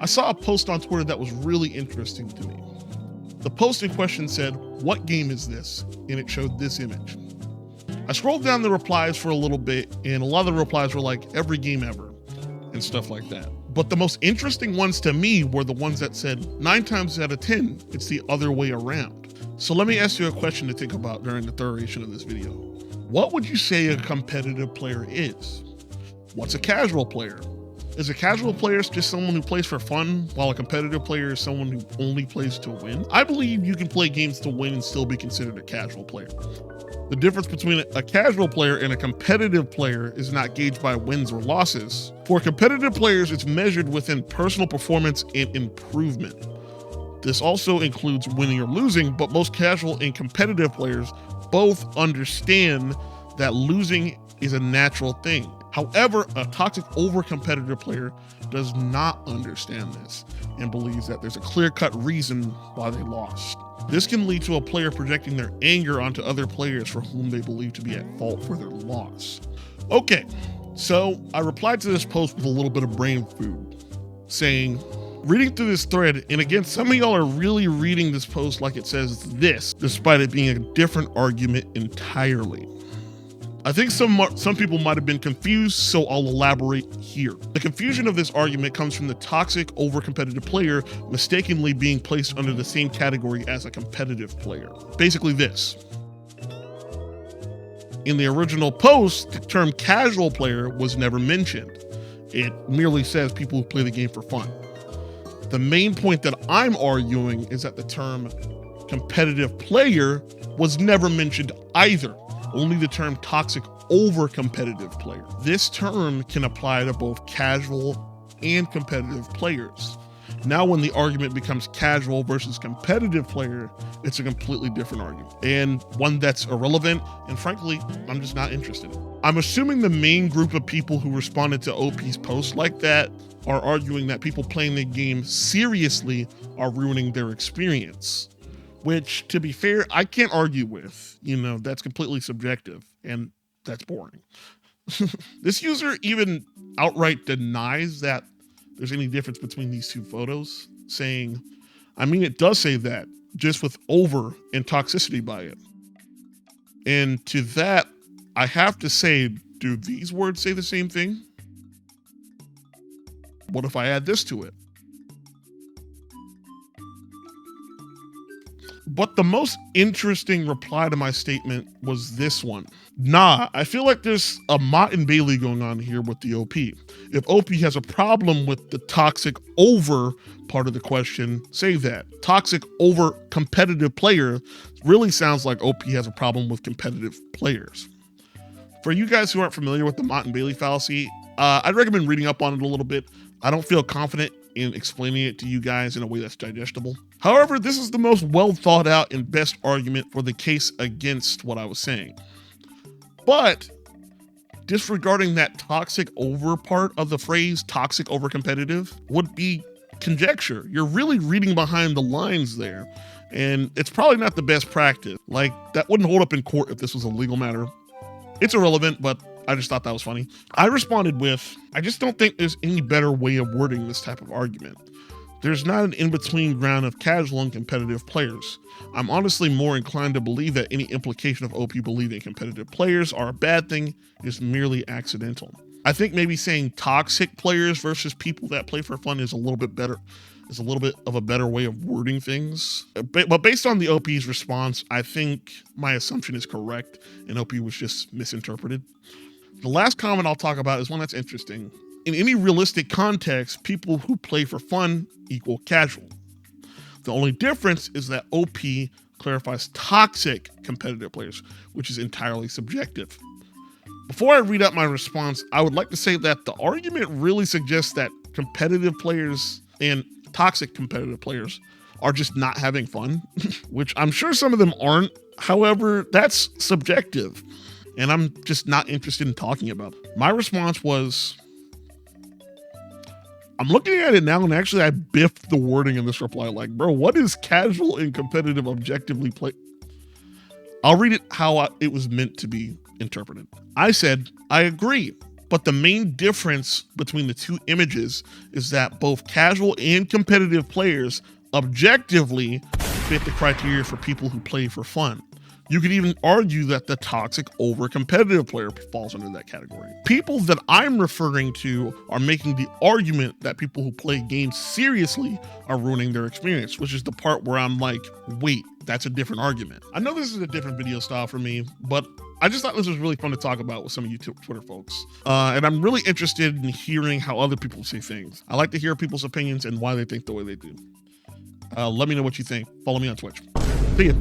I saw a post on Twitter that was really interesting to me. The post in question said, "What game is this?" And it showed this image. I scrolled down the replies for a little bit, and a lot of the replies were like, "Every game ever," and stuff like that. But the most interesting ones to me were the ones that said 9 times out of 10, it's the other way around. So let me ask you a question to think about during the duration of this video. What would you say a competitive player is? What's a casual player? Is a casual player just someone who plays for fun, while a competitive player is someone who only plays to win? I believe you can play games to win and still be considered a casual player. The difference between a casual player and a competitive player is not gauged by wins or losses. For competitive players, it's measured within personal performance and improvement. This also includes winning or losing, but most casual and competitive players both understand that losing is a natural thing. However, a toxic over-competitive player does not understand this and believes that there's a clear-cut reason why they lost. This can lead to a player projecting their anger onto other players for whom they believe to be at fault for their loss. Okay, so I replied to this post with a little bit of brain food, saying, reading through this thread, and again, some of y'all are really reading this post like it says this, despite it being a different argument entirely. I think some people might have been confused, so I'll elaborate here. The confusion of this argument comes from the toxic over-competitive player mistakenly being placed under the same category as a competitive player. Basically this. In the original post, the term casual player was never mentioned. It merely says people who play the game for fun. The main point that I'm arguing is that the term competitive player was never mentioned either. Only the term toxic over competitive player. This term can apply to both casual and competitive players. Now when the argument becomes casual versus competitive player, it's a completely different argument, and one that's irrelevant, and frankly, I'm just not interested in. I'm assuming the main group of people who responded to OP's post like that are arguing that people playing the game seriously are ruining their experience. Which, to be fair, I can't argue with. That's completely subjective, and that's boring. This user even outright denies that there's any difference between these two photos, saying, I mean, it does say that, just with over and toxicity by it. And to that, I have to say, do these words say the same thing? What if I add this to it? But the most interesting reply to my statement was this one. Nah, I feel like there's a Motte and Bailey going on here with the OP. If OP has a problem with the toxic over part of the question, say that. Toxic over competitive player really sounds like OP has a problem with competitive players. For you guys who aren't familiar with the Motte and Bailey fallacy, I'd recommend reading up on it a little bit. I don't feel confident in explaining it to you guys in a way that's digestible. However, this is the most well thought out and best argument for the case against what I was saying. But disregarding that toxic over part of the phrase toxic over competitive would be conjecture. You're really reading behind the lines there, and it's probably not the best practice. Like, that wouldn't hold up in court if this was a legal matter. It's irrelevant, but I just thought that was funny. I responded with, I just don't think there's any better way of wording this type of argument. There's not an in-between ground of casual and competitive players. I'm honestly more inclined to believe that any implication of OP believing competitive players are a bad thing is merely accidental. I think maybe saying toxic players versus people that play for fun is a little bit better. Is a little bit of a better way of wording things. But based on the OP's response, I think my assumption is correct and OP was just misinterpreted. The last comment I'll talk about is one that's interesting. In any realistic context, people who play for fun equal casual. The only difference is that OP clarifies toxic competitive players, which is entirely subjective. Before I read out my response, I would like to say that the argument really suggests that competitive players and toxic competitive players are just not having fun, which I'm sure some of them aren't. However, that's subjective, and I'm just not interested in talking about it. My response was, I'm looking at it now, and actually I biffed the wording in this reply. Like, bro, what is casual and competitive objectively play? I'll read it how it was meant to be interpreted. I said, I agree, But the main difference between the two images is that both casual and competitive players objectively fit the criteria for people who play for fun. You could even argue that the toxic over-competitive player falls under that category. People that I'm referring to are making the argument that people who play games seriously are ruining their experience, which is the part where I'm like, wait, that's a different argument. I know this is a different video style for me, but I just thought this was really fun to talk about with some of you Twitter folks. And I'm really interested in hearing how other people say things. I like to hear people's opinions and why they think the way they do. Let me know what you think. Follow me on Twitch. See ya.